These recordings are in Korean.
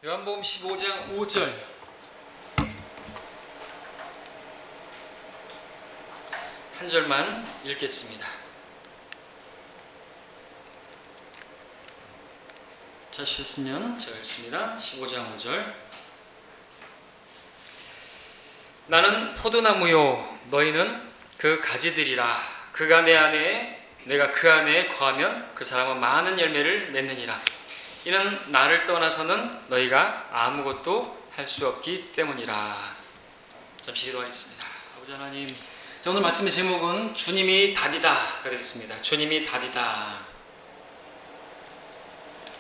요한복음 15장 5절 한 절만 읽겠습니다. 찾으셨으면 제가 읽습니다. 15장 5절. 나는 포도나무요 너희는 그 가지들이라. 그가 내 안에 내가 그 안에 거하면 그 사람은 많은 열매를 맺느니라. 이는 나를 떠나서는 너희가 아무것도 할 수 없기 때문이라. 잠시 기도하겠습니다. 아버지 하나님, 오늘 말씀의 제목은 주님이 답이다가 되겠습니다. 주님이 답이다.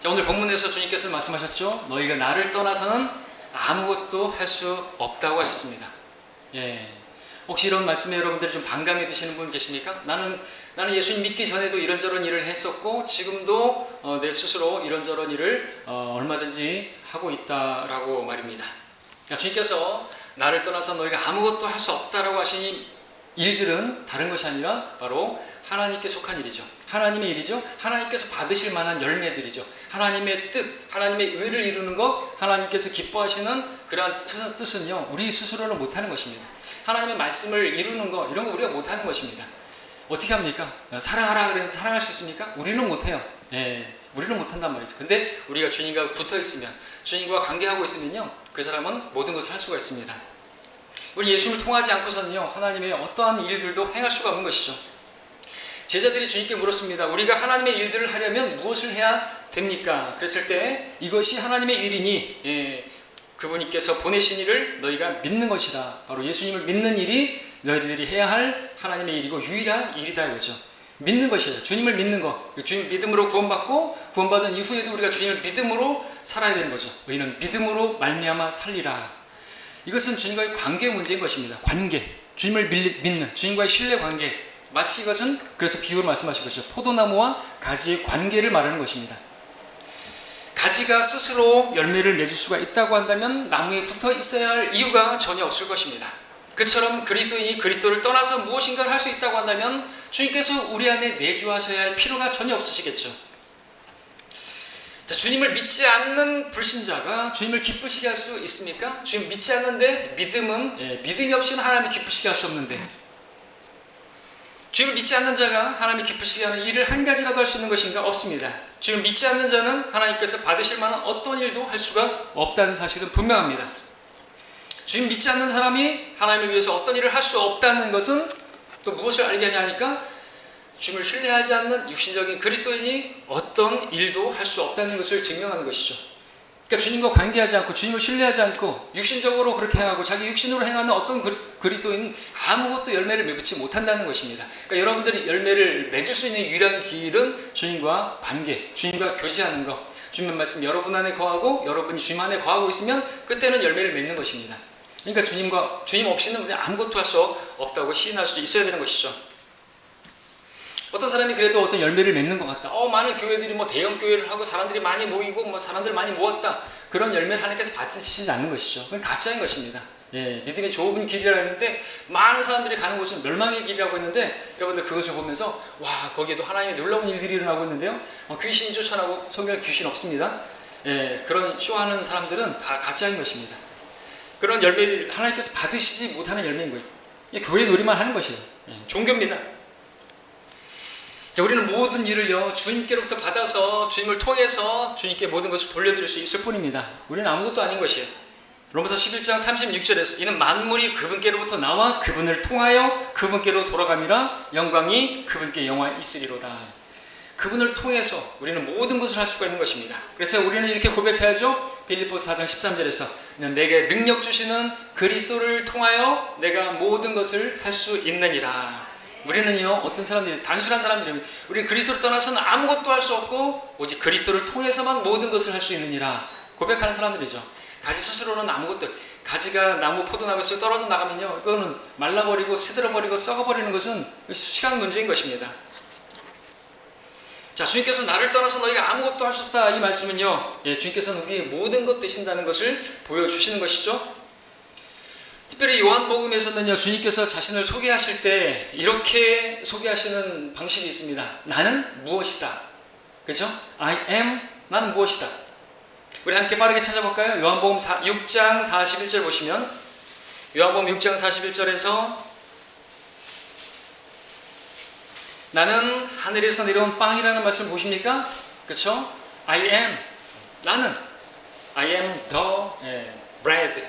오늘 본문에서 주님께서 말씀하셨죠. 너희가 나를 떠나서는 아무것도 할 수 없다고 하셨습니다. 혹시 이런 말씀에 여러분들이 좀 반감이 드시는 분 계십니까? 나는 예수님 믿기 전에도 이런저런 일을 했었고 지금도 내 스스로 이런저런 일을 얼마든지 하고 있다라고 말입니다. 주님께서 나를 떠나서 너희가 아무것도 할 수 없다라고 하시니 일들은 다른 것이 아니라 바로 하나님께 속한 일이죠. 하나님의 일이죠. 하나님께서 받으실 만한 열매들이죠. 하나님의 뜻, 하나님의 의를 이루는 것, 하나님께서 기뻐하시는 그러한 뜻은요, 우리 스스로는 못하는 것입니다. 하나님의 말씀을 이루는 거, 이런 거 우리가 못하는 것입니다. 어떻게 합니까? 사랑하라 그랬는데 사랑할 수 있습니까? 우리는 못해요. 우리는 못한단 말이죠. 근데 우리가 주님과 붙어 있으면, 주님과 관계하고 있으면요, 그 사람은 모든 것을 할 수가 있습니다. 우리 예수님을 통하지 않고서는요, 하나님의 어떠한 일들도 행할 수가 없는 것이죠. 제자들이 주님께 물었습니다. 우리가 하나님의 일들을 하려면 무엇을 해야 됩니까? 그랬을 때 이것이 하나님의 일이니 그분께서 보내신 일을 너희가 믿는 것이라. 바로 예수님을 믿는 일이 너희들이 해야 할 하나님의 일이고 유일한 일이다 이거죠. 믿는 것이에요. 주님을 믿는 것. 주님 믿음으로 구원받고 구원받은 이후에도 우리가 주님을 믿음으로 살아야 되는 거죠. 너희는 믿음으로 말미암아 살리라. 이것은 주님과의 관계 문제인 것입니다. 관계. 주님을 믿는 주님과의 신뢰 관계. 마치 이것은 그래서 비유를 말씀하신 것이죠. 포도나무와 가지의 관계를 말하는 것입니다. 가지가 스스로 열매를 맺을 수가 있다고 한다면 나무에 붙어 있어야 할 이유가 전혀 없을 것입니다. 그처럼 그리스도인이 그리스도를 떠나서 무엇인가를 할 수 있다고 한다면 주님께서 우리 안에 내주하셔야 할 필요가 전혀 없으시겠죠. 자, 주님을 믿지 않는 불신자가 주님을 기쁘시게 할 수 있습니까? 주님 믿지 않는데 믿음이 없이는 하나님을 기쁘시게 할 수 없는데 주님을 믿지 않는 자가 하나님을 기쁘시게 하는 일을 한 가지라도 할 수 있는 것인가? 없습니다. 주님을 믿지 않는 자는 하나님께서 받으실 만한 어떤 일도 할 수가 없다는 사실은 분명합니다. 주님 믿지 않는 사람이 하나님을 위해서 어떤 일을 할 수 없다는 것은 또 무엇을 알게 하냐니까 주님을 신뢰하지 않는 육신적인 그리스도인이 어떤 일도 할 수 없다는 것을 증명하는 것이죠. 그러니까 주님과 관계하지 않고 주님을 신뢰하지 않고 육신적으로 그렇게 행하고 자기 육신으로 행하는 어떤 그리스도인은 아무것도 열매를 맺지 못한다는 것입니다. 그러니까 여러분들이 열매를 맺을 수 있는 유일한 길은 주님과 관계, 주님과 교제하는 것. 주님의 말씀 여러분 안에 거하고 여러분이 주님 안에 거하고 있으면 그때는 열매를 맺는 것입니다. 그러니까 주님 없이는 우리는 아무것도 할 수 없다고 시인할 수 있어야 되는 것이죠. 어떤 사람이 그래도 어떤 열매를 맺는 것 같다. 많은 교회들이 대형 교회를 하고 사람들이 많이 모이고 사람들 많이 모았다. 그런 열매를 하나님께서 받으시지 않는 것이죠. 그건 가짜인 것입니다. 믿음의 좁은 길이라고 했는데 많은 사람들이 가는 곳은 멸망의 길이라고 했는데 여러분들 그것을 보면서 와 거기에도 하나님의 놀라운 일들이 일어나고 있는데요. 귀신이 쫓아나고 성경에 귀신 없습니다. 그런 쇼하는 사람들은 다 가짜인 것입니다. 그런 열매를 하나님께서 받으시지 못하는 열매인 거예요. 교회 놀이만 하는 것이에요. 종교입니다. 우리는 모든 일을요 주님께로부터 받아서 주님을 통해서 주님께 모든 것을 돌려드릴 수 있을 뿐입니다. 우리는 아무것도 아닌 것이에요. 로마서 11장 36절에서 이는 만물이 그분께로부터 나와 그분을 통하여 그분께로 돌아감이라 영광이 그분께 영원히 있으리로다. 그분을 통해서 우리는 모든 것을 할 수가 있는 것입니다. 그래서 우리는 이렇게 고백해야죠. 빌립보서 4장 13절에서 내게 능력 주시는 그리스도를 통하여 내가 모든 것을 할 수 있느니라. 우리는요 어떤 사람들이 단순한 사람들이면 우리 그리스도를 떠나서는 아무것도 할 수 없고 오직 그리스도를 통해서만 모든 것을 할 수 있느니라 고백하는 사람들이죠. 가지 스스로는 아무것도 가지가 나무 포도나무에서 떨어져 나가면요 그거는 말라버리고 시들어버리고 썩어버리는 것은 시간 문제인 것입니다. 자, 주님께서 나를 떠나서 너희가 아무것도 할 수 없다 이 말씀은요 주님께서는 우리의 모든 것 되신다는 것을 보여주시는 것이죠. 특별히 요한복음에서는요 주님께서 자신을 소개하실 때 이렇게 소개하시는 방식이 있습니다. 나는 무엇이다. 그렇죠? I am, 나는 무엇이다. 우리 함께 빠르게 찾아볼까요? 요한복음 6장 41절 보시면 요한복음 6장 41절에서 나는 하늘에서 내려온 빵이라는 말씀 보십니까? 그렇죠? I am, 나는 I am the bread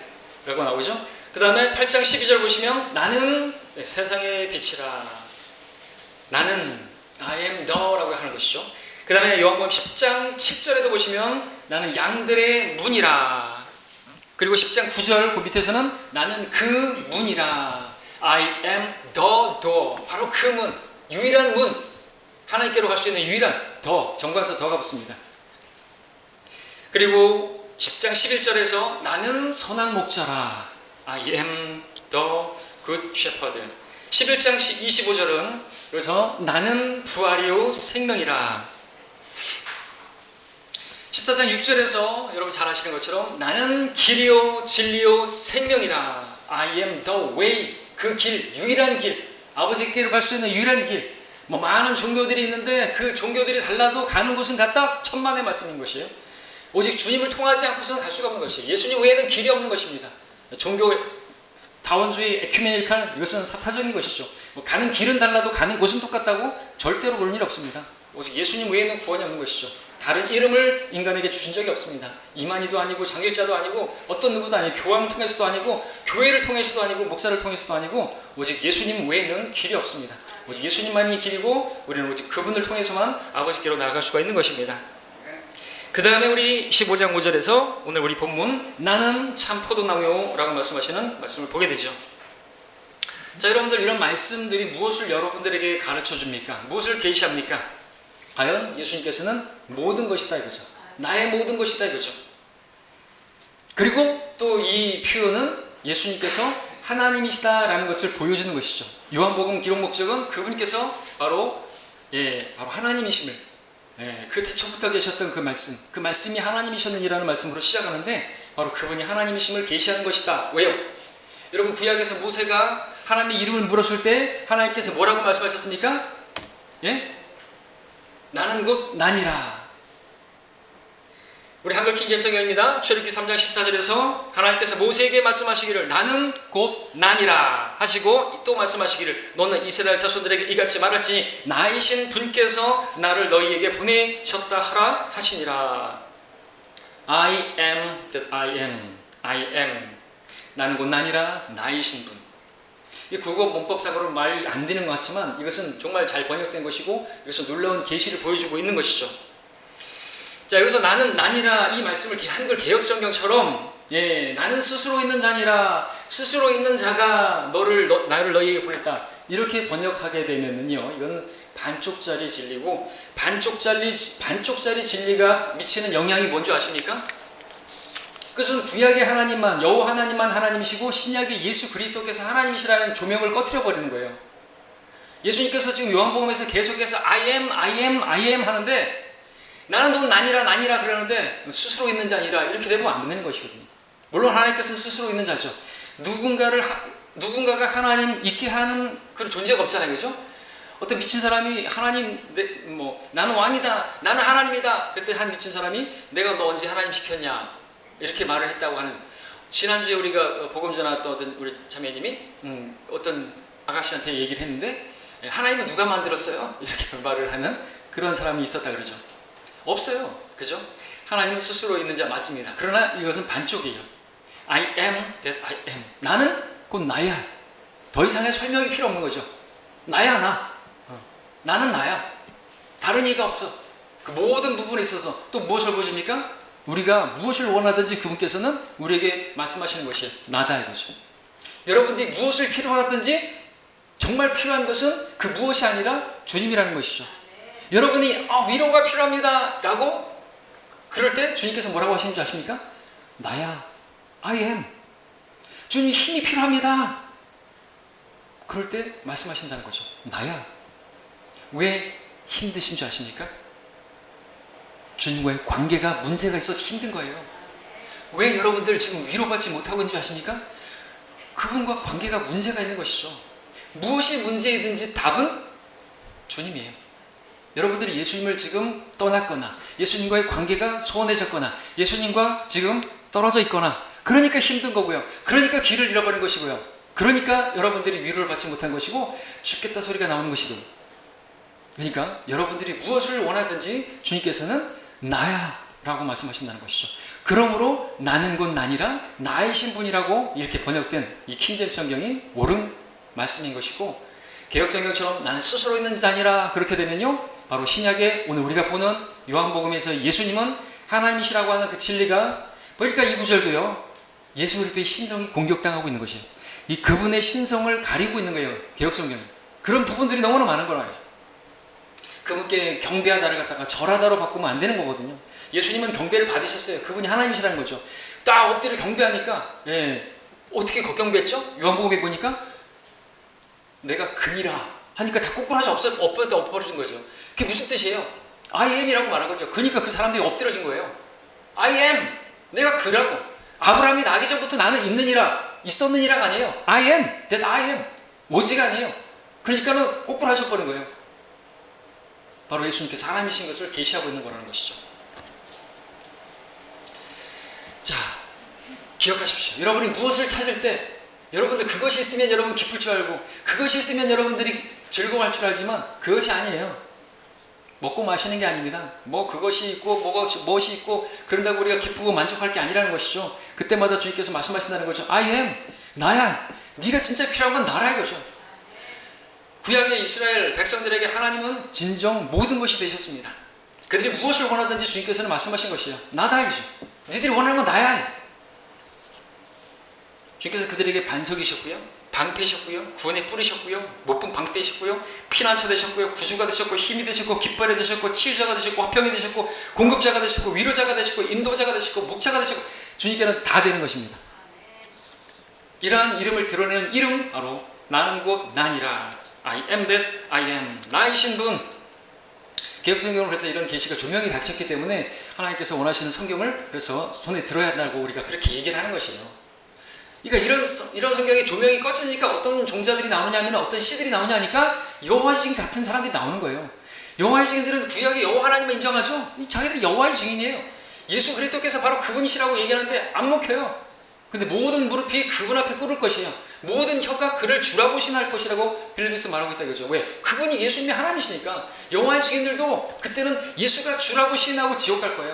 라고 나오죠. 그 다음에 8장 12절 보시면 나는 세상의 빛이라, 나는 I am the 라고 하는 것이죠. 그 다음에 요한복음 10장 7절에도 보시면 나는 양들의 문이라, 그리고 10장 9절 그 밑에서는 나는 그 문이라, I am the door, 바로 그 문, 유일한 문, 하나님께로 갈 수 있는 유일한 더, 정관사 더가 붙습니다. 그리고 10장 11절에서 나는 선한 목자라, I am the good shepherd. 11장 25절은 그래서 나는 부활이요 생명이라. 14장 6절에서 여러분 잘 아시는 것처럼 나는 길이요 진리요 생명이라, I am the way, 그 길, 유일한 길, 아버지께로 갈 수 있는 유일한 길. 뭐 많은 종교들이 있는데 그 종교들이 달라도 가는 곳은 같다, 천만의 말씀인 것이에요. 오직 주님을 통하지 않고서는 갈 수가 없는 것이에요. 예수님 외에는 길이 없는 것입니다. 종교 다원주의 에큐메니칼, 이것은 사타적인 것이죠. 뭐 가는 길은 달라도 가는 곳은 똑같다고 절대로 그런 일 없습니다. 오직 예수님 외에는 구원이 없는 것이죠. 다른 이름을 인간에게 주신 적이 없습니다. 이만희도 아니고 장길자도 아니고 어떤 누구도 아니고 교황을 통해서도 아니고 교회를 통해서도 아니고 목사를 통해서도 아니고 오직 예수님 외에는 길이 없습니다. 오직 예수님만이 길이고 우리는 오직 그분을 통해서만 아버지께로 나아갈 수가 있는 것입니다. 그 다음에 우리 15장 5절에서 오늘 우리 본문 나는 참 포도나무요 라고 말씀하시는 말씀을 보게 되죠. 자, 여러분들 이런 말씀들이 무엇을 여러분들에게 가르쳐 줍니까? 무엇을 계시합니까? 과연 예수님께서는 모든 것이다 이거죠. 나의 모든 것이다 이거죠. 그리고 또 이 표현은 예수님께서 하나님이시다라는 것을 보여주는 것이죠. 요한복음 기록 목적은 그분께서 바로 하나님이심을, 그 태초부터 계셨던 그 말씀이 하나님이셨느니라는 말씀으로 시작하는데 바로 그분이 하나님이심을 계시하는 것이다. 왜요? 여러분 구약에서 모세가 하나님의 이름을 물었을 때 하나님께서 뭐라고 말씀하셨습니까? 나는 곧 나니라. 우리 한글 킹제임스 성경입니다. 출애굽기 3장 14절에서 하나님께서 모세에게 말씀하시기를 나는 곧 나니라 하시고 또 말씀하시기를 너는 이스라엘 자손들에게 이같이 말할지니 나이신 분께서 나를 너희에게 보내셨다 하라 하시니라. I am that I am. I am. 나는 곧 나니라, 나이신 분. 이 국어 문법상으로 말 안 되는 것 같지만 이것은 정말 잘 번역된 것이고 이것은 놀라운 계시를 보여주고 있는 것이죠. 자, 여기서 나는 나니라 이 말씀을 한글 개역성경처럼 나는 스스로 있는 자니라, 스스로 있는 자가 나를 너희에게 보냈다 이렇게 번역하게 되면은요, 이건 반쪽짜리 진리고 반쪽짜리 진리가 미치는 영향이 뭔지 아십니까? 그것은 구약의 하나님만, 여호와 하나님만 하나님이시고 신약의 예수 그리스도께서 하나님이시라는 조명을 꺼트려 버리는 거예요. 예수님께서 지금 요한복음에서 계속해서 I am 하는데 나는 넌 나니라 그러는데 스스로 있는 자니라 이렇게 되면 안 되는 것이거든요. 물론 하나님께서는 스스로 있는 자죠. 누군가가 하나님 있게 하는 그런 존재가 없잖아요, 그죠? 어떤 미친 사람이 하나님, 나는 왕이다, 나는 하나님이다. 그때 한 미친 사람이 내가 너 언제 하나님 시켰냐 이렇게 말을 했다고 하는. 지난주에 우리가 복음 전화했던 어떤 우리 자매님이 어떤 아가씨한테 얘기를 했는데 하나님은 누가 만들었어요? 이렇게 말을 하는 그런 사람이 있었다 그러죠. 없어요, 그죠? 하나님은 스스로 있는 자 맞습니다. 그러나 이것은 반쪽이에요. I am that I am. 나는 곧 나야. 더 이상의 설명이 필요 없는 거죠. 나야 나. 나는 나야. 다른 이가 없어. 그 모든 부분에 있어서 또 무엇을 보여줍니까? 우리가 무엇을 원하든지 그분께서는 우리에게 말씀하시는 것이 나다 이거죠. 여러분들이 무엇을 필요하든지 정말 필요한 것은 그 무엇이 아니라 주님이라는 것이죠. 여러분이 위로가 필요합니다 라고 그럴 때 주님께서 뭐라고 하시는지 아십니까? 나야, I am. 주님 힘이 필요합니다. 그럴 때 말씀하신다는 거죠. 나야. 왜 힘드신 줄 아십니까? 주님과의 관계가 문제가 있어서 힘든 거예요. 왜 여러분들 지금 위로받지 못하고 있는 줄 아십니까? 그분과 관계가 문제가 있는 것이죠. 무엇이 문제이든지 답은 주님이에요. 여러분들이 예수님을 지금 떠났거나 예수님과의 관계가 소원해졌거나 예수님과 지금 떨어져 있거나 그러니까 힘든 거고요. 그러니까 길을 잃어버린 것이고요. 그러니까 여러분들이 위로를 받지 못한 것이고 죽겠다 소리가 나오는 것이고요. 그러니까 여러분들이 무엇을 원하든지 주님께서는 나야 라고 말씀하신다는 것이죠. 그러므로 나는 곧 나니라 나의 신분이라고 이렇게 번역된 이 킹제임스 성경이 옳은 말씀인 것이고, 개역성경처럼 나는 스스로 있는 자니라 그렇게 되면요, 바로 신약에 오늘 우리가 보는 요한복음에서 예수님은 하나님이시라고 하는 그 진리가, 그러니까 이 구절도요, 예수 그리스도의 신성이 공격당하고 있는 것이에요. 이 그분의 신성을 가리고 있는 거예요, 개역성경이. 그런 부분들이 너무나 많은 걸 알죠. 그분께 경배하다를 갖다가 절하다로 바꾸면 안 되는 거거든요. 예수님은 경배를 받으셨어요. 그분이 하나님이시라는 거죠. 딱 엎드려 경배하니까, 어떻게 경배했죠? 요한복음에 보니까 내가 그니라 하니까 다 꼬꾸라져 엎어진 거죠. 그게 무슨 뜻이에요? I am이라고 말한 거죠. 그러니까 그 사람들이 엎드려진 거예요. I am, 내가 그라고. 아브라함이 나기 전부터 나는 있었느니라가 아니에요. I am, that I am. 오직 아니에요. 그러니까는 꼬꾸라져 버린 거예요. 바로 예수님께서 하나님이신 것을 계시하고 있는 거라는 것이죠. 자, 기억하십시오. 여러분이 무엇을 찾을 때 여러분들 그것이 있으면 여러분 기쁠 줄 알고 그것이 있으면 여러분들이 즐거워할 줄 알지만 그것이 아니에요. 먹고 마시는 게 아닙니다. 뭐 그것이 있고 무엇이 있고 그런다고 우리가 기쁘고 만족할 게 아니라는 것이죠. 그때마다 주님께서 말씀하신다는 거죠. I am, 나야. 네가 진짜 필요한 건 나라 이거죠. 구약의 이스라엘 백성들에게 하나님은 진정 모든 것이 되셨습니다. 그들이 무엇을 원하든지 주님께서는 말씀하신 것이에요. 나다 이거죠. 니들이 원하는 건 나야. 주님께서 그들에게 반석이셨고요, 방패셨고요, 구원의 뿌리셨고요, 못본 방패셨고요, 피난처 되셨고요, 구주가 되셨고, 힘이 되셨고, 깃발이 되셨고, 치유자가 되셨고, 화평이 되셨고, 공급자가 되셨고, 위로자가 되셨고, 인도자가 되셨고, 목자가 되셨고, 주님께는 다 되는 것입니다. 이러한 이름을 드러내는 이름, 바로 나는 곧 나니라. I am that I am. 나의 신분. 개역성경으로 그래서 이런 계시가 조명이 닥쳤기 때문에 하나님께서 원하시는 성경을 그래서 손에 들어야 한다고 우리가 그렇게 얘기를 하는 것이에요. 그러니까 이런 성경에 조명이 꺼지니까 어떤 종자들이 나오냐 하면 어떤 시들이 나오냐 하니까 여호와의 증인 같은 사람들이 나오는 거예요. 여호와의 증인들은 구약의 여호와 하나님을 인정하죠. 자기들이 여호와의 증인이에요. 예수 그리스도께서 바로 그분이시라고 얘기하는데 안 먹혀요. 근데 모든 무릎이 그분 앞에 꿇을 것이에요. 모든 혀가 그를 주라고 신할 것이라고 빌립보서 말하고 있다 이거죠. 왜? 그분이 예수님이 하나님이시니까. 여호와의 증인들도 그때는 예수가 주라고 신하고 지옥 갈 거예요.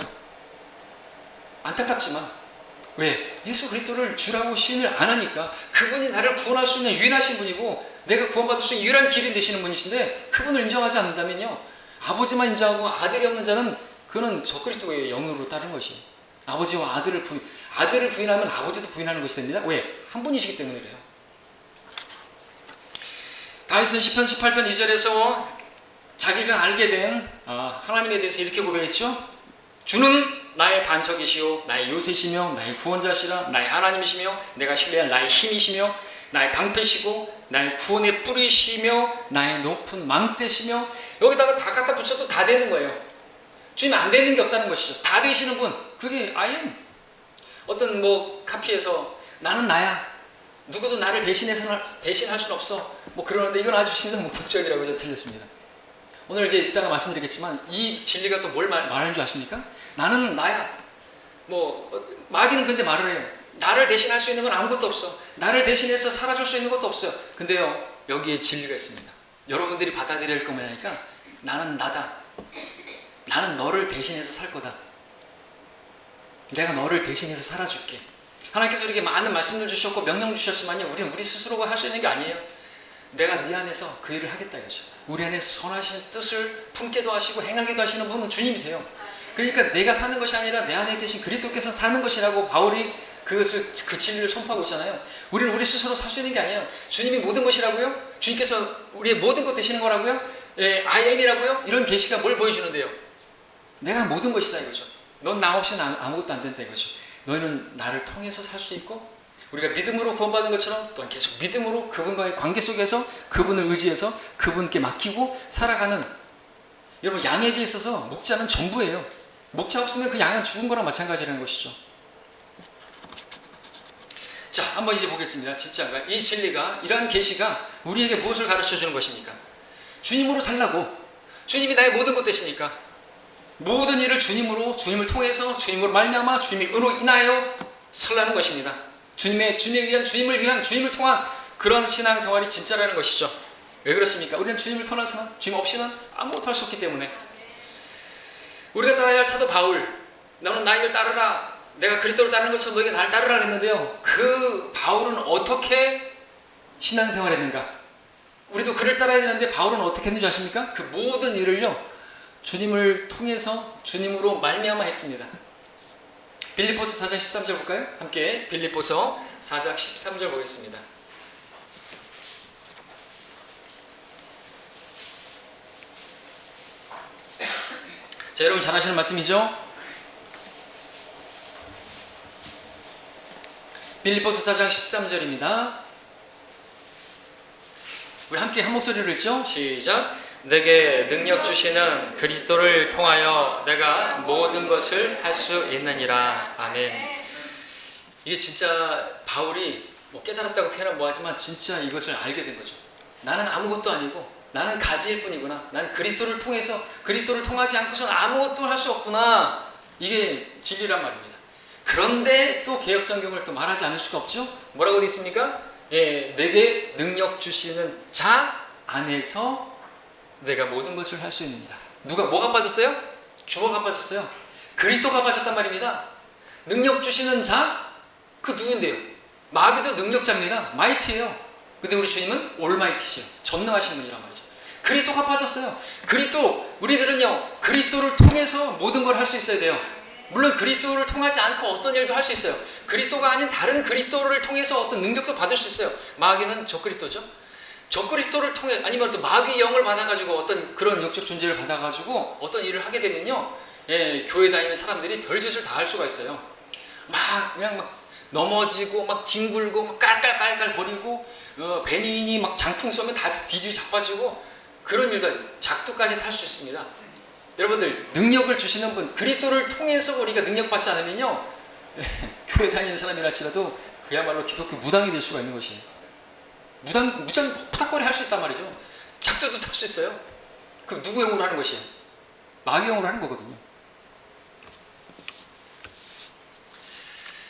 안타깝지만 왜? 예수 그리스도를 주라고 신을 안 하니까. 그분이 나를 구원할 수 있는 유일하신 분이고 내가 구원받을 수 있는 유일한 길이 되시는 분이신데 그분을 인정하지 않는다면요, 아버지만 인정하고 아들이 없는 자는 그는 적그리스도의 영으로 따르는 것이에요. 아버지와 아들을 부인하면 아버지도 부인하는 것이 됩니다. 왜? 한 분이시기 때문에 그래요. 다윗은 시편 18편 2절에서 자기가 알게 된 하나님에 대해서 이렇게 고백했죠. 주는 나의 반석이시요 나의 요새시며 나의 구원자시라. 나의 하나님이시며 내가 신뢰할 나의 힘이시며 나의 방패시고 나의 구원의 뿌리시며 나의 높은 망대시며. 여기다가 다 갖다 붙여도 다 되는 거예요. 주님 안 되는 게 없다는 것이죠. 다 되시는 분, 그게 I am. 어떤 카피에서 나는 나야, 누구도 나를 대신할 수는 없어, 그러는데 이건 아주 신성 목적적이라고 저 틀렸습니다. 오늘 이제 이따가 말씀드리겠지만 이 진리가 또 뭘 말하는 줄 아십니까? 나는 나야. 마귀는 근데 말을 해요. 나를 대신할 수 있는 건 아무것도 없어. 나를 대신해서 살아줄 수 있는 것도 없어요. 근데요, 여기에 진리가 있습니다. 여러분들이 받아들여야 할 거니까 나는 나다. 나는 너를 대신해서 살 거다. 내가 너를 대신해서 살아줄게. 하나님께서 우리에게 많은 말씀을 주셨고 명령 주셨지만요, 우리는 우리 스스로가 할 수 있는 게 아니에요. 내가 네 안에서 그 일을 하겠다 이거죠. 우리 안에서 선하신 뜻을 품게도 하시고 행하게도 하시는 분은 주님이세요. 그러니까 내가 사는 것이 아니라 내 안에 계신 그리스도께서 사는 것이라고 바울이 그 진리를 선포하고 있잖아요. 우리는 우리 스스로 살 수 있는 게 아니에요. 주님이 모든 것이라고요. 주님께서 우리의 모든 것 되시는 거라고요. I am이라고요. 이런 계시가 뭘 보여주는데요? 내가 모든 것이다 이거죠. 넌 나 없이는 아무것도 안 된다 이거죠. 너희는 나를 통해서 살 수 있고, 우리가 믿음으로 구원받은 것처럼 또한 계속 믿음으로 그분과의 관계 속에서 그분을 의지해서 그분께 맡기고 살아가는, 여러분, 양에게 있어서 목자는 전부예요. 목자 없으면 그 양은 죽은 거랑 마찬가지라는 것이죠. 자, 한번 이제 보겠습니다. 진짜인가? 이 진리가, 이러한 계시가 우리에게 무엇을 가르쳐 주는 것입니까? 주님으로 살라고, 주님이 나의 모든 것 되시니까 모든 일을 주님으로, 주님을 통해서, 주님으로 말미암아 주님으로 인하여 살라는 것입니다. 주님을 위한, 주님을 통한 그런 신앙생활이 진짜라는 것이죠. 왜 그렇습니까? 우리는 주님을 떠나서는, 주님 없이는 아무것도 할 수 없기 때문에. 우리가 따라야 할 사도 바울, 너는 나를 따르라, 내가 그리스도를 따르는 것처럼 너에게 나를 따르라 그랬는데요, 그 바울은 어떻게 신앙생활 했는가? 우리도 그를 따라야 되는데 바울은 어떻게 했는지 아십니까? 그 모든 일을요, 주님을 통해서 주님으로 말미암아 했습니다. 빌립보서 4장 13절 볼까요? 함께 빌립보서 4장 13절 보겠습니다. 자, 여러분 잘 아시는 말씀이죠? 빌립보서 4장 13절입니다. 우리 함께 한 목소리로 읽죠? 시작. 내게 능력 주시는 그리스도를 통하여 내가 모든 것을 할 수 있느니라. 아멘. 이게 진짜 바울이 뭐 깨달았다고 표현하면 뭐하지만 진짜 이것을 알게 된 거죠. 나는 아무것도 아니고 나는 가지일 뿐이구나. 난 그리스도를 통해서, 그리스도를 통하지 않고서는 아무것도 할 수 없구나. 이게 진리란 말입니다. 그런데 또 개역성경을 또 말하지 않을 수가 없죠. 뭐라고 되어 있습니까? 예, 내게 능력 주시는 자 안에서 내가 모든 것을 할 수 있느니라. 뭐가 빠졌어요? 주어가 빠졌어요. 그리스도가 빠졌단 말입니다. 능력 주시는 자? 그 누군데요? 마귀도 능력자입니다. 마이티예요. 근데 우리 주님은 올마이티시요. 전능하신 분이란 말이죠. 그리스도가 빠졌어요. 우리들은요, 그리스도를 통해서 모든 걸 할 수 있어야 돼요. 물론 그리스도를 통하지 않고 어떤 일도 할 수 있어요. 그리스도가 아닌 다른 그리스도를 통해서 어떤 능력도 받을 수 있어요. 마귀는 적그리스도죠. 적그리스도를 통해, 아니면 또 마귀 영을 받아가지고 어떤 그런 영적 존재를 받아가지고 어떤 일을 하게 되면요, 예, 교회 다니는 사람들이 별짓을 다 할 수가 있어요. 그냥 막 넘어지고 막 뒹굴고 막 깔깔깔깔 거리고 배닌이 막 장풍 쏘면 다 뒤집이 자빠지고 그런 일도 작두까지 탈 수 있습니다. 여러분들, 능력을 주시는 분, 그리스도를 통해서 우리가 능력받지 않으면요, 교회 다니는 사람이랄지라도 그야말로 기독교 무당이 될 수가 있는 것이에요. 무당 푸닥거리 할 수 있단 말이죠. 작두도 탈 수 있어요. 그 누구 영으로 하는 것이에요? 마귀 영으로 하는 거거든요.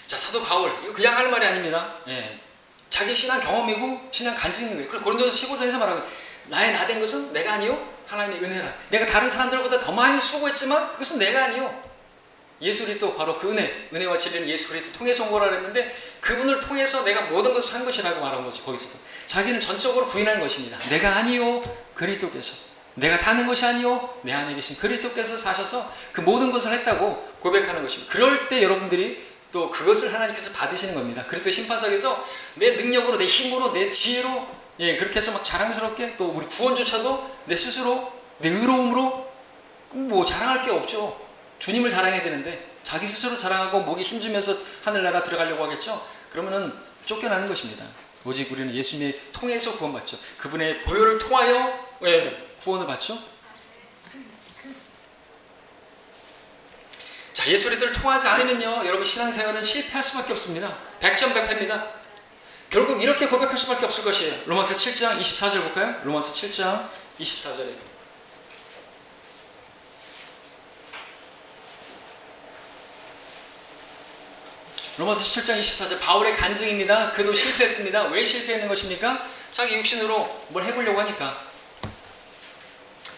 자, 사도 바울, 이거 그냥 하는 말이 아닙니다. 예, 자기 신앙 경험이고 신앙 간증인 거예요. 그리고 고린도서 15장에서 말하면 나의 나 된 것은 내가 아니요 하나님의 은혜라. 내가 다른 사람들보다 더 많이 수고했지만 그것은 내가 아니요, 예수 그리스도, 바로 그 은혜와 진리는 예수 그리스도 통해서 온 거라 그랬는데 그분을 통해서 내가 모든 것을 한 것이라고 말한 거지. 거기서도 자기는 전적으로 부인하는 것입니다. 내가 아니요 그리스도께서, 내가 사는 것이 아니요 내 안에 계신 그리스도께서 사셔서 그 모든 것을 했다고 고백하는 것입니다. 그럴 때 여러분들이 또 그것을 하나님께서 받으시는 겁니다. 그리스도 심판석에서 내 능력으로, 내 힘으로, 내 지혜로, 예, 그렇게 해서 막 자랑스럽게, 또 우리 구원조차도 내 스스로, 내 의로움으로 뭐 자랑할 게 없죠. 주님을 자랑해야 되는데 자기 스스로 자랑하고 목에 힘주면서 하늘나라 들어가려고 하겠죠. 그러면은 쫓겨나는 것입니다. 오직 우리는 예수님의 통해서 구원받죠. 그분의 보혈을 통하여, 예, 구원을 받죠. 자, 예수 그리스도를 통하지 않으면요, 여러분 신앙생활은 실패할 수밖에 없습니다. 100점100패입니다. 결국 이렇게 고백할 수밖에 없을 것이에요. 로마서 7장 24절 볼까요? 로마서 7장 24절에 로마서 7장 24절 바울의 간증입니다. 그도 실패했습니다. 왜 실패했는 것입니까? 자기 육신으로 뭘 해보려고 하니까.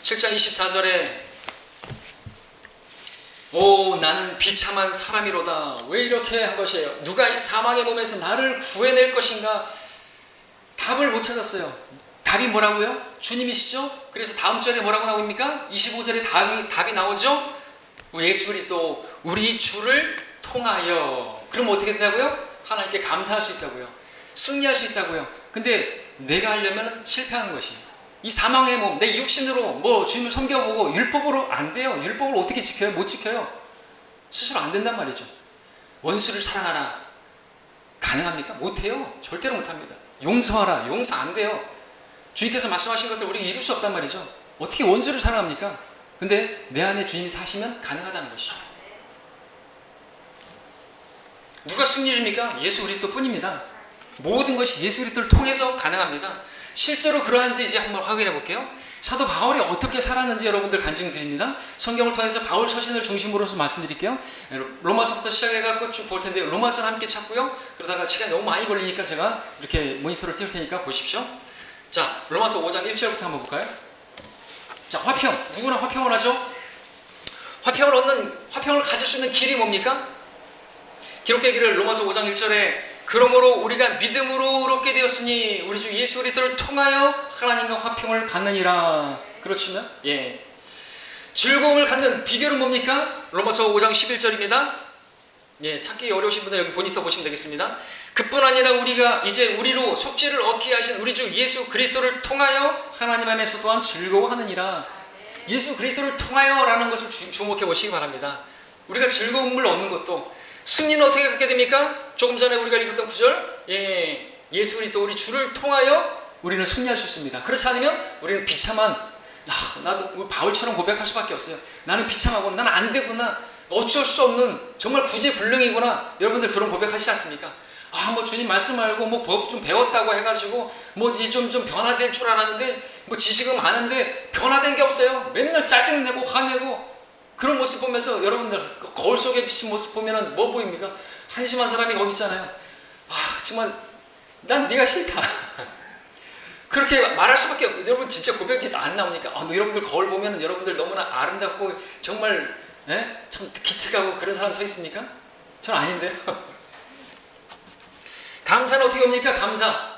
7장 24절에 오, 나는 비참한 사람이로다. 왜 이렇게 한 것이에요? 누가 이 사망의 몸에서 나를 구해낼 것인가? 답을 못 찾았어요. 답이 뭐라고요? 주님이시죠? 그래서 다음 절에 뭐라고 나옵니까? 25절에 답이 나오죠? 예수 그리스도 우리 주를 통하여. 그럼 어떻게 된다고요? 하나님께 감사할 수 있다고요. 승리할 수 있다고요. 근데 내가 하려면 실패하는 것이에요. 이 사망의 몸, 내 육신으로 뭐 주님을 섬겨보고 율법으로 안 돼요. 율법을 어떻게 지켜요? 못 지켜요. 스스로 안 된단 말이죠. 원수를 사랑하라. 가능합니까? 못해요. 절대로 못합니다. 용서하라. 용서 안 돼요. 주님께서 말씀하신 것들 우리가 이룰 수 없단 말이죠. 어떻게 원수를 사랑합니까? 근데 내 안에 주님이 사시면 가능하다는 것이죠. 누가 승리 줍니까? 예수 그리스도 뿐입니다. 모든 것이 예수 그리스도를 통해서 가능합니다. 실제로 그러한지 이제 한번 확인해 볼게요. 사도 바울이 어떻게 살았는지 여러분들 간증드립니다. 성경을 통해서 바울 서신을 중심으로서 말씀드릴게요. 로마서부터 시작해갖고 쭉 볼 텐데 로마서는 함께 찾고요. 그러다가 시간이 너무 많이 걸리니까 제가 이렇게 모니터를 띄울 테니까 보십시오. 자, 로마서 5장 1절부터 한번 볼까요? 자, 화평. 누구나 화평을 하죠? 화평을 가질 수 있는 길이 뭡니까? 기록되기를 로마서 5장 1절에 그러므로 우리가 믿음으로 의롭게 되었으니 우리 주 예수 그리스도를 통하여 하나님과 화평을 갖느니라. 그렇지만 즐거움을 갖는 비결은 뭡니까? 로마서 5장 11절입니다. 찾기 어려우신 분들 여기 모니터 보시면 되겠습니다. 그뿐 아니라 우리가 이제 우리로 속죄를 얻게 하신 우리 주 예수 그리스도를 통하여 하나님 안에서 또한 즐거워하느니라. 예수 그리스도를 통하여라는 것을 주목해 보시기 바랍니다. 우리가 즐거움을 얻는 것도 승리는 어떻게 갖게 됩니까? 조금 전에 우리가 읽었던 구절, 예수 그리스도 우리 주를 통하여 우리는 승리할 수 있습니다. 그렇지 않으면 우리는 비참한, 나도 바울처럼 고백할 수밖에 없어요. 나는 비참하구나, 나는 안 되구나, 어쩔 수 없는 정말 구제불능이구나. 여러분들 그런 고백하시지 않습니까? 뭐 주님 말씀 알고 뭐 법 좀 배웠다고 해가지고 뭐 이제 좀 변화될 줄 알았는데 뭐 지식은 많은데 변화된 게 없어요. 맨날 짜증내고 화내고 그런 모습 보면서 여러분들 거울 속에 비친 모습 보면은 뭐 보입니까? 한심한 사람이 거기 있잖아요. 정말 난 네가 싫다. 그렇게 말할 수밖에 없어요. 여러분 진짜 고백이 안 나오니까 여러분들 거울 보면은 여러분들 너무나 아름답고 정말 참 기특하고 그런 사람 서 있습니까? 저는 아닌데요. 감사는 어떻게 옵니까? 감사.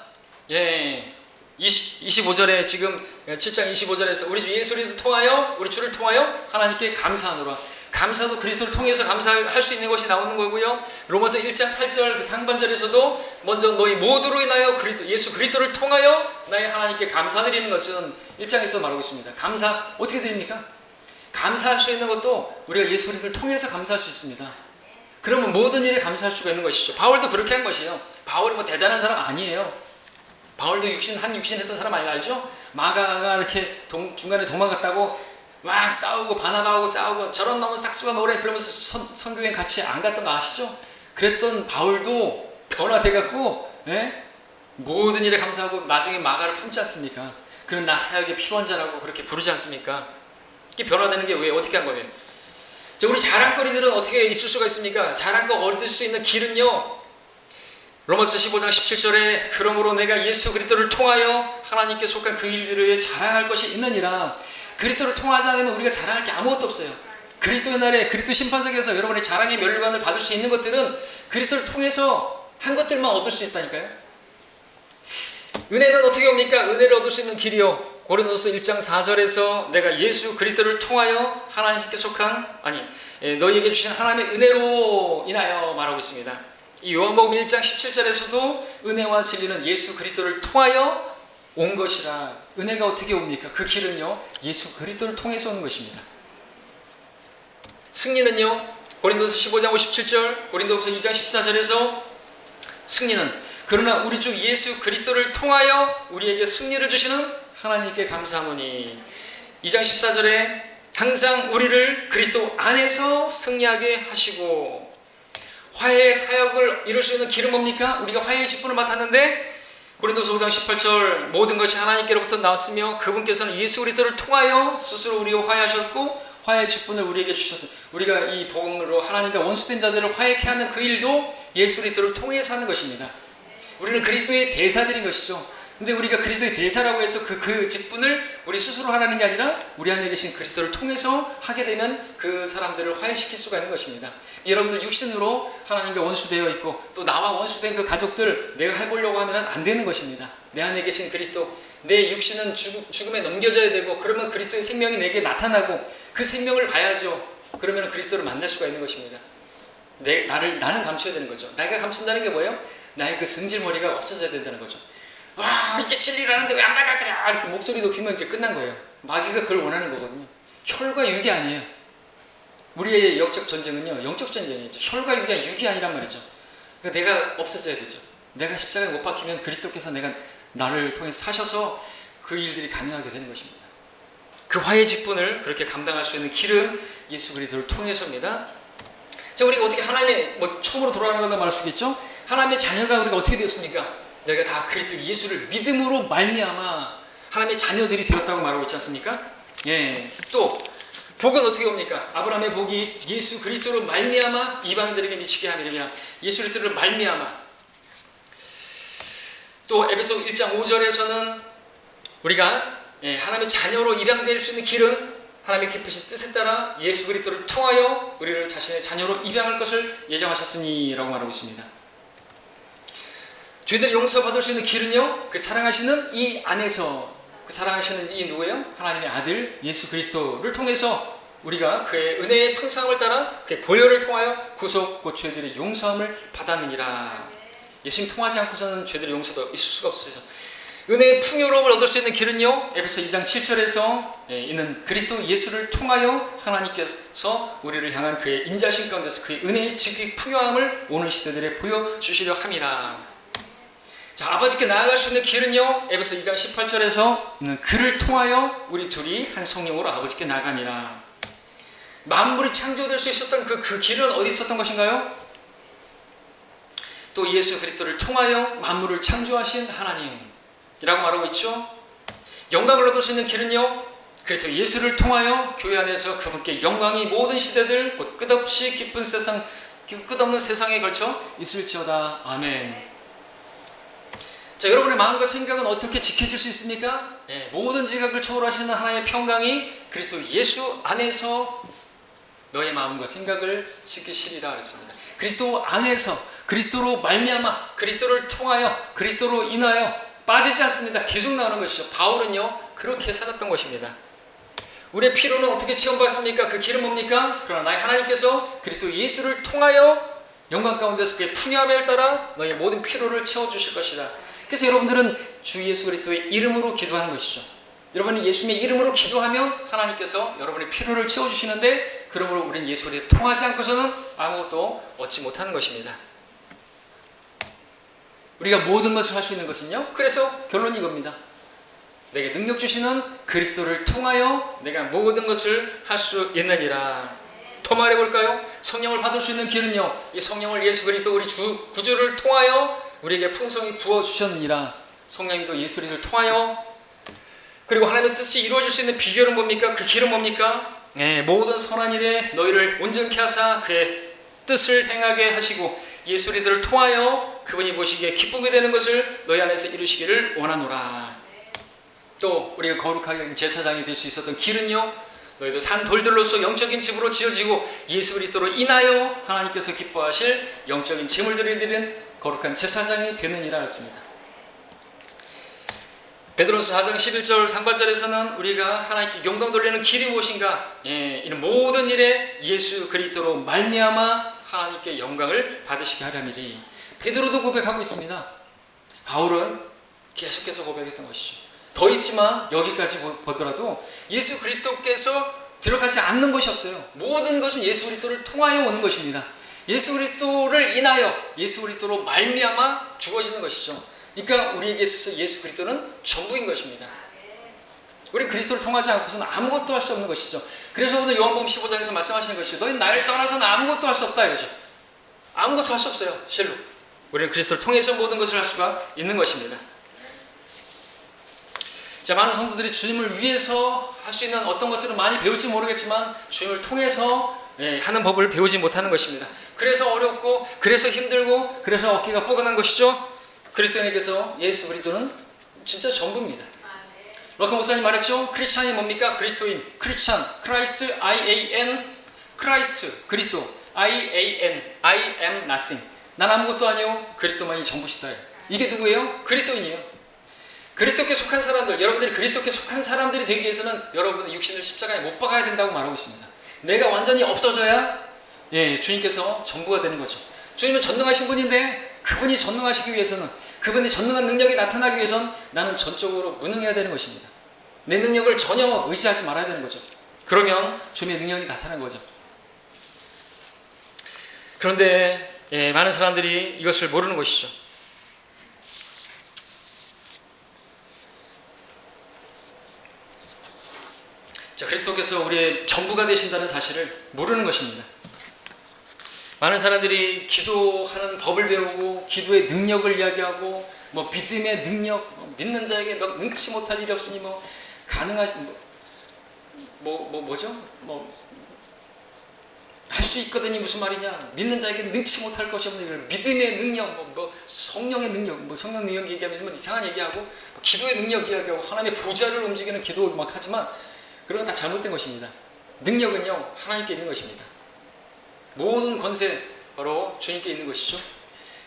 25절에 지금 7장 25절에서 우리 주 예수 그리스도를 통하여 우리 주를 통하여 하나님께 감사하노라. 감사도 그리스도를 통해서 감사할 수 있는 것이 나오는 거고요. 로마서 1장 8절 그 상반절에서도 먼저 너희 모두로 인하여 예수 그리스도를 통하여 나의 하나님께 감사드리는 것은 1장에서 말하고 있습니다. 감사 어떻게 드립니까? 감사할 수 있는 것도 우리가 예수 그리스도를 통해서 감사할 수 있습니다. 그러면 모든 일에 감사할 수가 있는 것이죠. 바울도 그렇게 한 것이에요. 바울이 뭐 대단한 사람 아니에요. 바울도 한 육신 했던 사람 알죠? 마가가 이렇게 중간에 도망갔다고 막 싸우고 바나바하고 싸우고 저런 놈은 싹수가 노래 그러면서 선교행 같이 안 갔던 거 아시죠? 그랬던 바울도 변화돼갖고 모든 일에 감사하고 나중에 마가를 품지 않습니까? 그는 나 사역의 필원자라고 그렇게 부르지 않습니까? 이게 변화되는 게 왜 어떻게 한 거예요? 우리 자랑거리들은 어떻게 있을 수가 있습니까? 자랑거 얻을 수 있는 길은요, 로마서 15장 17절에 그러므로 내가 예수 그리스도를 통하여 하나님께 속한 그 일들을 위해 자랑할 것이 있느니라. 그리스도를 통하지 않으면 우리가 자랑할 게 아무것도 없어요. 그리스도의 날에 그리스도 심판석에서 여러분의 자랑의 면류관을 받을 수 있는 것들은 그리스도를 통해서 한 것들만 얻을 수 있다니까요. 은혜는 어떻게 옵니까? 은혜를 얻을 수 있는 길이요. 고린도서 1장 4절에서 내가 예수 그리스도를 통하여 하나님께 속한 너희에게 주신 하나님의 은혜로 인하여 말하고 있습니다. 이 요한복음 1장 17절에서도 은혜와 진리는 예수 그리스도를 통하여 온 것이라. 은혜가 어떻게 옵니까? 그 길은요, 예수 그리스도를 통해서 오는 것입니다. 승리는요, 고린도서 15장 57절, 고린도서 2장 14절에서 승리는 그러나 우리 주 예수 그리스도를 통하여 우리에게 승리를 주시는 하나님께 감사하노니. 2장 14절에 항상 우리를 그리스도 안에서 승리하게 하시고. 화해의 사역을 이룰 수 있는 길은 뭡니까? 우리가 화해의 직분을 맡았는데 고린도서 5장 18절 모든 것이 하나님께로부터 나왔으며 그분께서는 예수 그리스도를 통하여 스스로 우리와 화해하셨고 화해의 직분을 우리에게 주셨어요. 우리가 이 복음으로 하나님과 원수된 자들을 화해케 하는 그 일도 예수 그리스도를 통해서 하는 것입니다. 우리는 그리스도의 대사들인 것이죠. 근데 우리가 그리스도의 대사라고 해서 그 직분을 우리 스스로 하라는 게 아니라 우리 안에 계신 그리스도를 통해서 하게 되면 그 사람들을 화해시킬 수가 있는 것입니다. 여러분들 육신으로 하나님과 원수되어 있고 또 나와 원수된 그 가족들 내가 해보려고 하면 안 되는 것입니다. 내 안에 계신 그리스도, 내 육신은 죽음에 넘겨져야 되고 그러면 그리스도의 생명이 내게 나타나고 그 생명을 봐야죠. 그러면 그리스도를 만날 수가 있는 것입니다. 나는 감춰야 되는 거죠. 내가 감춘다는 게 뭐예요? 나의 그 승질머리가 없어져야 된다는 거죠. 와, 이게 진리라는데 왜 안 받아들여? 이렇게 목소리 높이면 이제 끝난 거예요. 마귀가 그걸 원하는 거거든요. 혈과 육이 아니에요. 우리의 영적 전쟁은요, 영적 전쟁이죠. 혈과 육이 아니란 말이죠. 그러니까 내가 없어져야 되죠. 내가 십자가에 못 박히면 그리스도께서 나를 통해서 사셔서 그 일들이 가능하게 되는 것입니다. 그 화해 직분을 그렇게 감당할 수 있는 길은 예수 그리스도를 통해서입니다. 자, 우리가 어떻게 하나님의 처음으로 돌아가는 건다 말할 수 있겠죠? 하나님의 자녀가 우리가 어떻게 되었습니까? 내가 다 그리스도 예수를 믿음으로 말미암아 하나님의 자녀들이 되었다고 말하고 있지 않습니까? 예. 또 복은 어떻게 옵니까? 아브라함의 복이 예수 그리스도로 말미암아 이방인들에게 미치게 하리라. 예수 그리스도로 말미암아. 또 에베소 1장 5절에서는 우리가 하나님의 자녀로 입양될 수 있는 길은 하나님의 깊으신 뜻에 따라 예수 그리스도를 통하여 우리를 자신의 자녀로 입양할 것을 예정하셨으니 라고 말하고 있습니다. 죄들 용서받을 수 있는 길은요, 그 사랑하시는 이 안에서, 그 사랑하시는 이 누구예요? 하나님의 아들 예수 그리스도를 통해서 우리가 그의 은혜의 풍성함을 따라 그의 보혈을 통하여 구속, 죄들의 용서함을 받았느니라. 예수님 통하지 않고서는 죄들의 용서도 있을 수가 없어요. 은혜의 풍요로움을 얻을 수 있는 길은요, 에베소 2장 7절에서 있는 그리스도 예수를 통하여 하나님께서 우리를 향한 그의 인자심 가운데서 그의 은혜의 지극히 풍요함을 오는 시대들에 보여주시려 함이라. 자, 아버지께 나아갈 수 있는 길은요, 에베소 2장 18절에서 있는 그를 통하여 우리 둘이 한 성령으로 아버지께 나아갑니다. 만물이 창조될 수 있었던 그 길은 어디 있었던 것인가요? 또 예수 그리스도를 통하여 만물을 창조하신 하나님이라고 말하고 있죠. 영광을 얻을 수 있는 길은요, 그래서 예수를 통하여 교회 안에서 그분께 영광이 모든 시대들 곧 끝없이 기쁜 세상, 끝없는 세상에 걸쳐 있을지어다. 아멘. 자, 여러분의 마음과 생각은 어떻게 지켜질 수 있습니까? 모든 지각을 초월하시는 하나님의 평강이 그리스도 예수 안에서 너의 마음과 생각을 지키시리라 그랬습니다. 그리스도 안에서, 그리스도로 말미암아, 그리스도를 통하여, 그리스도로 인하여 빠지지 않습니다. 계속 나오는 것이죠. 바울은요, 그렇게 살았던 것입니다. 우리의 피로는 어떻게 체험받습니까? 그 길은 뭡니까? 그러나 나의 하나님께서 그리스도 예수를 통하여 영광 가운데서 그의 풍요함을 따라 너의 모든 피로를 채워주실 것이다. 그래서 여러분들은 주 예수 그리스도의 이름으로 기도하는 것이죠. 여러분이 예수님의 이름으로 기도하면 하나님께서 여러분의 필요를 채워주시는데, 그러므로 우리는 예수 그리스도를 통하지 않고서는 아무것도 얻지 못하는 것입니다. 우리가 모든 것을 할 수 있는 것은요, 그래서 결론이 이겁니다. 내게 능력 주시는 그리스도를 통하여 내가 모든 것을 할 수 있느니라. 더 말해볼까요? 성령을 받을 수 있는 길은요, 이 성령을 예수 그리스도 우리 주 구주를 통하여 우리에게 풍성히 부어주셨느니라. 성령님도 예수 그리스도를 통하여, 그리고 하나님의 뜻이 이루어질 수 있는 비결은 뭡니까? 그 길은 뭡니까? 모든 선한 일에 너희를 온전케 하사 그의 뜻을 행하게 하시고 예수 그리스도를 통하여 그분이 보시기에 기쁨이 되는 것을 너희 안에서 이루시기를 원하노라. 또 우리가 거룩하게 제사장이 될 수 있었던 길은요, 너희도 산 돌들로서 영적인 집으로 지어지고 예수 그리스도로 인하여 하나님께서 기뻐하실 영적인 제물들을 드리는 거룩한 제사장이 되느니라 했습니다. 베드로서 4장 11절 상반절에서는 우리가 하나님께 영광 돌리는 길이 무엇인가? 이는 모든 일에 예수 그리스도로 말미암아 하나님께 영광을 받으시게 하려니리. 베드로도 고백하고 있습니다. 바울은 계속해서 고백했던 것이죠. 더 있지만 여기까지 보더라도 예수 그리스도께서 들어가지 않는 것이 없어요. 모든 것은 예수 그리스도를 통하여 오는 것입니다. 예수 그리스도를 인하여 예수 그리스도로 말미암아 주어지는 것이죠. 그러니까 우리에게 있어서 예수 그리스도는 전부인 것입니다. 우리 그리스도를 통하지 않고서는 아무것도 할 수 없는 것이죠. 그래서 오늘 요한복음 15장에서 말씀하시는 것이 너희 나를 떠나서는 아무것도 할 수 없다 이거죠. 아무것도 할 수 없어요. 실로 우리는 그리스도를 통해서 모든 것을 할 수가 있는 것입니다. 자, 많은 성도들이 주님을 위해서 할 수 있는 어떤 것들은 많이 배울지 모르겠지만 주님을 통해서 하는 법을 배우지 못하는 것입니다. 그래서 어렵고, 그래서 힘들고, 그래서 어깨가 뻐근한 것이죠. 그리스도인에게서 예수 그리스도는 진짜 전부입니다. 럭커 목사님 말했죠. 크리스찬이 뭡니까? 그리스도인, 크리스찬, 크라이스트, I-A-N, 크라이스트, 그리스도, I-A-N, I am nothing. 난 아무것도 아니요, 그리스도만이 전부시다. 이게 누구예요? 그리스도인이에요. 그리스도께 속한 사람들, 여러분들이 그리스도께 속한 사람들이 되기 위해서는 여러분의 육신을 십자가에 못 박아야 된다고 말하고 있습니다. 내가 완전히 없어져야 주님께서 전부가 되는 거죠. 주님은 전능하신 분인데 그분이 전능하시기 위해서는, 그분의 전능한 능력이 나타나기 위해서는 나는 전적으로 무능해야 되는 것입니다. 내 능력을 전혀 의지하지 말아야 되는 거죠. 그러면 주님의 능력이 나타나는 거죠. 그런데 많은 사람들이 이것을 모르는 것이죠. 자, 그리스도께서 우리의 전부가 되신다는 사실을 모르는 것입니다. 많은 사람들이 기도하는 법을 배우고 기도의 능력을 이야기하고 뭐 믿음의 능력, 믿는 자에게 능치 못할 일이 없으니 뭐 가능하시 뭐죠? 할 수 있거든이 무슨 말이냐? 믿는 자에게 능치 못할 것이 없는 믿음의 능력, 성령의 능력, 성령 능력 얘기하면서 이상한 얘기하고 기도의 능력 이야기하고 하나님의 보좌를 움직이는 기도 막 하지만 그런 건 다 잘못된 것입니다. 능력은요 하나님께 있는 것입니다. 모든 권세 바로 주님께 있는 것이죠.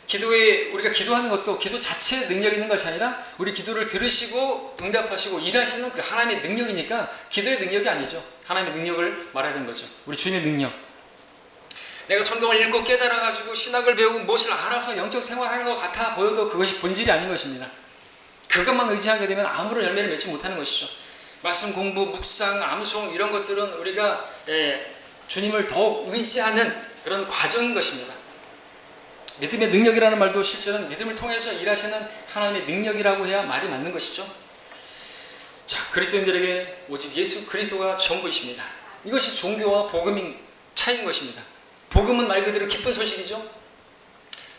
기도에 우리가 기도하는 것도 기도 자체에 능력이 있는 것이 아니라 우리 기도를 들으시고 응답하시고 일하시는 그 하나님의 능력이니까 기도의 능력이 아니죠. 하나님의 능력을 말해야 되는 거죠. 우리 주님의 능력. 내가 성경을 읽고 깨달아가지고 신학을 배우고 무엇을 알아서 영적 생활하는 것 같아 보여도 그것이 본질이 아닌 것입니다. 그것만 의지하게 되면 아무런 열매를 맺지 못하는 것이죠. 말씀 공부, 묵상, 암송 이런 것들은 우리가 주님을 더욱 의지하는 그런 과정인 것입니다. 믿음의 능력이라는 말도 실제는 믿음을 통해서 일하시는 하나님의 능력이라고 해야 말이 맞는 것이죠. 자, 그리스도인들에게 오직 예수 그리스도가 전부이십니다. 이것이 종교와 복음인 차이인 것입니다. 복음은 말 그대로 기쁜 소식이죠.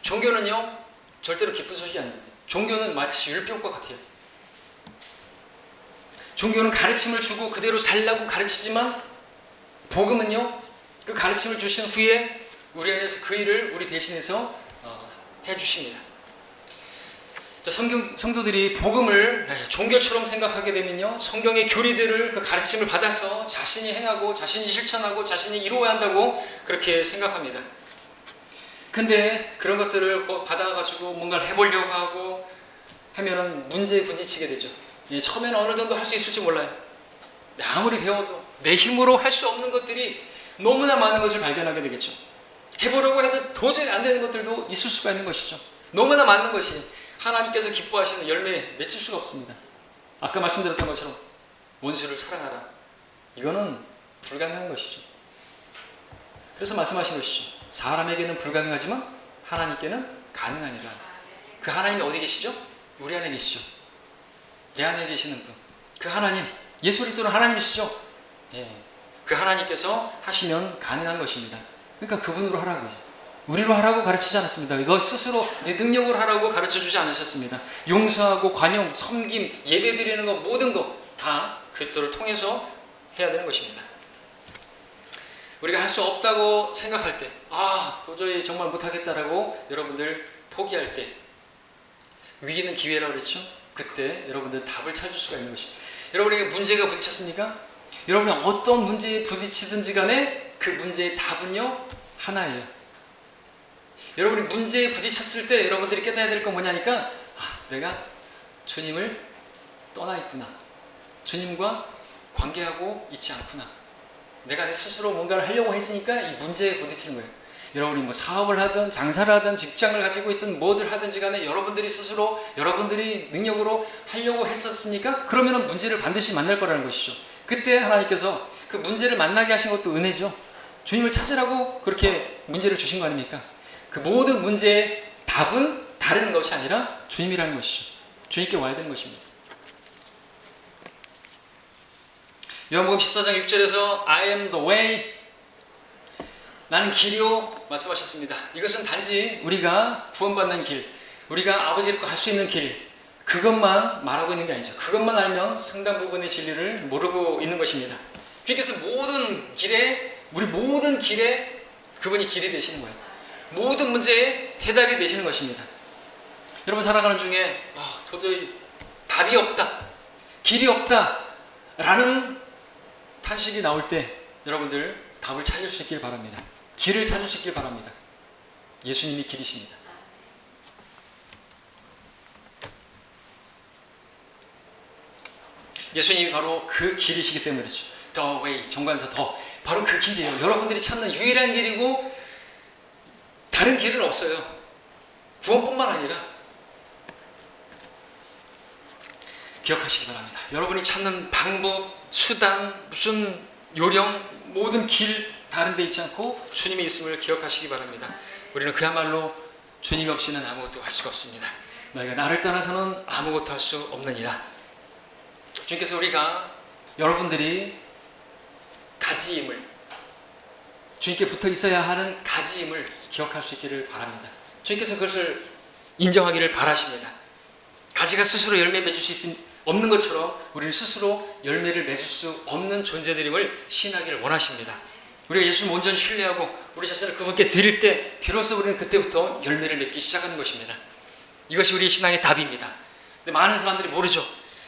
종교는요 절대로 기쁜 소식이 아닙니다. 종교는 마치 율법과 같아요. 종교는 가르침을 주고 그대로 살라고 가르치지만 복음은요 그 가르침을 주신 후에 우리 안에서 그 일을 우리 대신해서 해주십니다. 자, 성도들이 복음을 종교처럼 생각하게 되면요 성경의 교리들을 그 가르침을 받아서 자신이 행하고 자신이 실천하고 자신이 이루어야 한다고 그렇게 생각합니다. 근데 그런 것들을 받아가지고 뭔가를 해보려고 하고 하면은 문제에 부딪히게 되죠. 처음에는 어느 정도 할 수 있을지 몰라요. 아무리 배워도 내 힘으로 할 수 없는 것들이 너무나 많은 것을 발견하게 되겠죠. 해보려고 해도 도저히 안 되는 것들도 있을 수가 있는 것이죠. 너무나 많은 것이 하나님께서 기뻐하시는 열매 맺을 수가 없습니다. 아까 말씀드렸던 것처럼 원수를 사랑하라. 이거는 불가능한 것이죠. 그래서 말씀하신 것이죠. 사람에게는 불가능하지만 하나님께는 가능하니라. 그 하나님이 어디 계시죠? 우리 안에 계시죠. 내 안에 계시는 분. 그 하나님, 예수 그리스도는 하나님이시죠. 그 하나님께서 하시면 가능한 것입니다. 그러니까 그분으로 하라고. 우리로 하라고 가르치지 않았습니다. 너 스스로 네 능력으로 하라고 가르쳐주지 않으셨습니다. 용서하고 관용, 섬김, 예배 드리는 것 모든 것 다 그리스도를 통해서 해야 되는 것입니다. 우리가 할 수 없다고 생각할 때 도저히 정말 못하겠다라고 여러분들 포기할 때 위기는 기회라고 그랬죠? 그때 여러분들 답을 찾을 수가 있는 것입니다. 여러분에게 문제가 부딪혔습니까? 여러분이 어떤 문제에 부딪히든지 간에 그 문제의 답은요 하나예요. 여러분이 문제에 부딪혔을 때 여러분들이 깨달아야 될 건 뭐냐니까 내가 주님을 떠나 있구나. 주님과 관계하고 있지 않구나. 내가 내 스스로 뭔가를 하려고 했으니까 이 문제에 부딪히는 거예요. 여러분이 뭐 사업을 하든 장사를 하든 직장을 가지고 있든 뭐를 하든지 간에 여러분들이 스스로 여러분들이 능력으로 하려고 했었습니까? 그러면은 문제를 반드시 만날 거라는 것이죠. 그때 하나님께서 그 문제를 만나게 하신 것도 은혜죠. 주님을 찾으라고 그렇게 문제를 주신 거 아닙니까? 그 모든 문제의 답은 다른 것이 아니라 주님이라는 것이죠. 주님께 와야 되는 것입니다. 요한복음 14장 6절에서 I am the way, 나는 길이요 말씀하셨습니다. 이것은 단지 우리가 구원받는 길, 우리가 아버지를 갈 수 있는 길, 그것만 말하고 있는 게 아니죠. 그것만 알면 상당 부분의 진리를 모르고 있는 것입니다. 주님께서 모든 길에, 우리 모든 길에 그분이 길이 되시는 거예요. 모든 문제에 해답이 되시는 것입니다. 여러분 살아가는 중에 도저히 답이 없다, 길이 없다 라는 탄식이 나올 때 여러분들 답을 찾을 수 있길 바랍니다. 길을 찾을 수 있길 바랍니다. 예수님이 길이십니다. 예수님이 바로 그 길이시기 때문에 그렇죠. The way, 정관사 더, 바로 그 길이에요. 여러분들이 찾는 유일한 길이고 다른 길은 없어요. 구원뿐만 아니라 기억하시기 바랍니다. 여러분이 찾는 방법, 수단, 무슨 요령, 모든 길 다른 데 있지 않고 주님이 있음을 기억하시기 바랍니다. 우리는 그야말로 주님 없이는 아무것도 할 수가 없습니다. 너희가 나를 떠나서는 아무것도 할 수 없느니라. 주님께서 우리가 여러분들이 가지임을, 주님께 붙어 있어야 하는 가지임을 기억할 수 있기를 바랍니다. 주님께서 그것을 인정하기를 바라십니다. 가지가 스스로 열매 맺을 수 없는 것처럼 우리는 스스로 열매를 맺을 수 없는 존재들임을 시인하기를 원하십니다. 우리가 예수를 온전히 신뢰하고 우리 자신을 그분께 드릴 때 비로소 우리는 그때부터 열매를 맺기 시작하는 것입니다. 이것이 우리의 신앙의 답입니다. 근데 많은 사람들이 모르죠.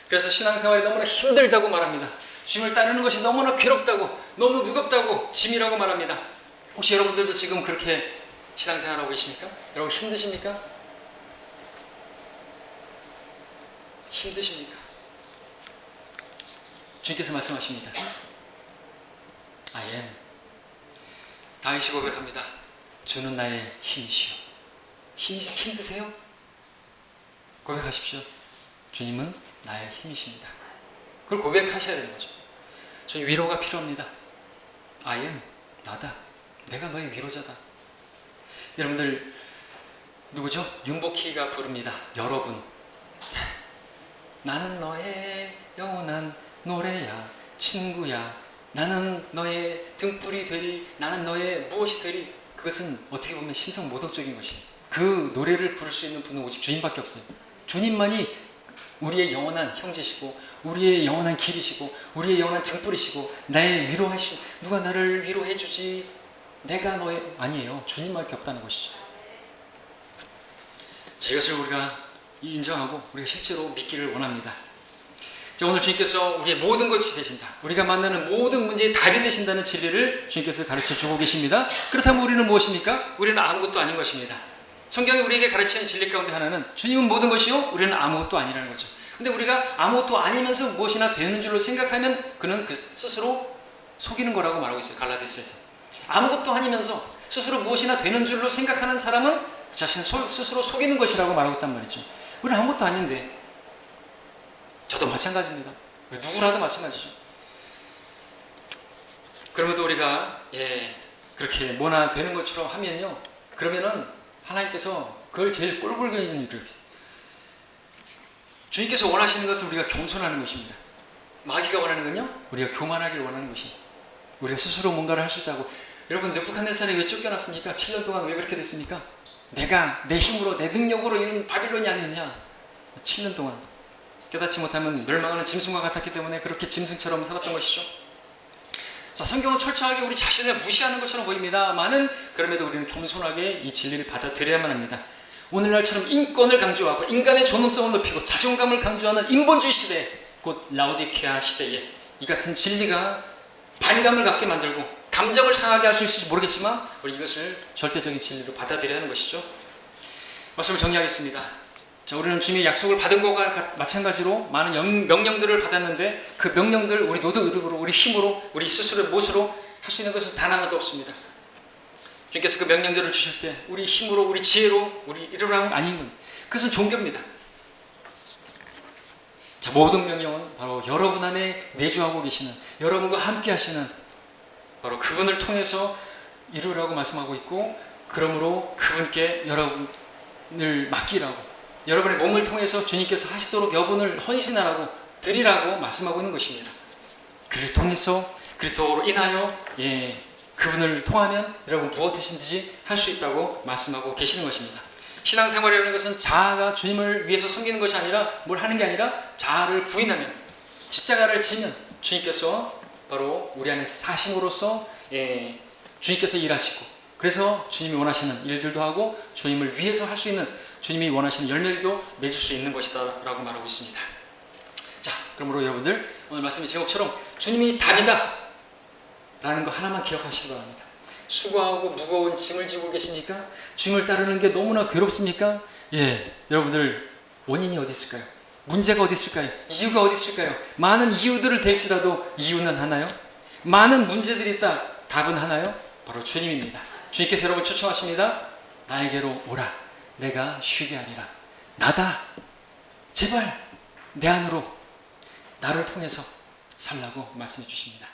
그래서 신앙생활이 너무나 힘들다고 말합니다. 주님을 따르는 것이 너무나 괴롭다고, 너무 무겁다고, 짐이라고 말합니다. 혹시 여러분들도 지금 그렇게 신앙생활하고 계십니까? 여러분 힘드십니까? 힘드십니까? 주님께서 말씀하십니다. I am. 다윗이 고백합니다. 주는 나의 힘이시오. 힘드세요? 고백하십시오. 주님은 나의 힘이십니다. 그걸 고백하셔야 되는 거죠. 저희 위로가 필요합니다. I am. 나다. 내가 너의 위로자다. 여러분들 누구죠? 윤복희가 부릅니다. 여러분. 나는 너의 영원한 노래야, 친구야. 나는 너의 등불이 되리. 나는 너의 무엇이 되리. 그것은 어떻게 보면 신성모독적인 것이. 그 노래를 부를 수 있는 분은 오직 주님밖에 없어요. 주님만이 우리의 영원한 형제시고, 우리의 영원한 길이시고, 우리의 영원한 등불이시고, 나의 위로하시. 누가 나를 위로해 주지? 내가 너의 아니에요. 주님밖에 없다는 것이죠. 자, 이것을 우리가 인정하고 우리가 실제로 믿기를 원합니다. 자, 오늘 주님께서 우리의 모든 것이 되신다. 우리가 만나는 모든 문제의 답이 되신다는 진리를 주님께서 가르쳐 주고 계십니다. 그렇다면 우리는 무엇입니까? 우리는 아무것도 아닌 것입니다. 성경이 우리에게 가르치는 진리 가운데 하나는 주님은 모든 것이요, 우리는 아무것도 아니라는 거죠. 근데 우리가 아무것도 아니면서 무엇이나 되는 줄로 생각하면 그는 그 스스로 속이는 거라고 말하고 있어요. 갈라디아서에서. 아무것도 아니면서 스스로 무엇이나 되는 줄로 생각하는 사람은 자신 스스로 속이는 것이라고 말하고 있단 말이죠. 우리는 아무것도 아닌데, 저도 마찬가지입니다. 누구라도 마찬가지죠. 그럼에도 우리가 그렇게 뭐나 되는 것처럼 하면요, 그러면은 하나님께서 그걸 제일 꼴불견 있는 일을 했어요. 주님께서 원하시는 것은 우리가 겸손하는 것입니다. 마귀가 원하는 건요, 우리가 교만하기를 원하는 것이. 우리가 스스로 뭔가를 할 수 있다고. 여러분, 느부갓네살이 왜 쫓겨났습니까? 7년 동안 왜 그렇게 됐습니까? 내가 내 힘으로 내 능력으로 이런 바빌론이 아니냐. 7년 동안 깨닫지 못하면 멸망하는 짐승과 같았기 때문에 그렇게 짐승처럼 살았던 것이죠. 자, 성경은 철저하게 우리 자신을 무시하는 것처럼 보입니다만은 그럼에도 우리는 겸손하게 이 진리를 받아들여야만 합니다. 오늘날처럼 인권을 강조하고 인간의 존엄성을 높이고 자존감을 강조하는 인본주의 시대, 곧 라오디케아 시대에 이 같은 진리가 반감을 갖게 만들고 감정을 상하게 할 수 있을지 모르겠지만 우리 이것을 절대적인 진리로 받아들여야 하는 것이죠. 말씀을 정리하겠습니다. 자, 우리는 주님의 약속을 받은 것과 마찬가지로 많은 명령들을 받았는데 그 명령들 우리 노동으로, 우리 힘으로, 우리 스스로의 못으로 할 수 있는 것은 단 하나도 없습니다. 주님께서 그 명령들을 주실 때 우리 힘으로, 우리 지혜로 우리 이루라는 아닌 건 그것은 종교입니다. 자, 모든 명령은 바로 여러분 안에 내주하고 계시는, 여러분과 함께 하시는 바로 그분을 통해서 이루라고 말씀하고 있고, 그러므로 그분께 여러분을 맡기라고, 여러분의 몸을 통해서 주님께서 하시도록 여분을 헌신하라고, 드리라고 말씀하고 있는 것입니다. 그를 통해서, 그리스도로 인하여 그분을 통하면 여러분 무엇이든지 할 수 있다고 말씀하고 계시는 것입니다. 신앙생활이라는 것은 자아가 주님을 위해서 섬기는 것이 아니라, 뭘 하는 게 아니라 자아를 부인하면, 십자가를 지면 주님께서 바로 우리 안에 사심으로써 주님께서 일하시고, 그래서 주님이 원하시는 일들도 하고 주님을 위해서 할 수 있는, 주님이 원하시는 열매도 맺을 수 있는 것이다 라고 말하고 있습니다. 자, 그러므로 여러분들 오늘 말씀의 제목처럼 주님이 답이다 라는 거 하나만 기억하시기 바랍니다. 수고하고 무거운 짐을 지고 계십니까? 주님을 따르는 게 너무나 괴롭습니까? 여러분들 원인이 어디 있을까요? 문제가 어디 있을까요? 이유가 어디 있을까요? 많은 이유들을 댈지라도 이유는 하나요? 많은 문제들이 있다, 답은 하나요? 바로 주님입니다. 주님께서 여러분 초청하십니다. 나에게로 오라, 내가 쉬게 하리라. 나다, 제발 내 안으로 나를 통해서 살라고 말씀해 주십니다.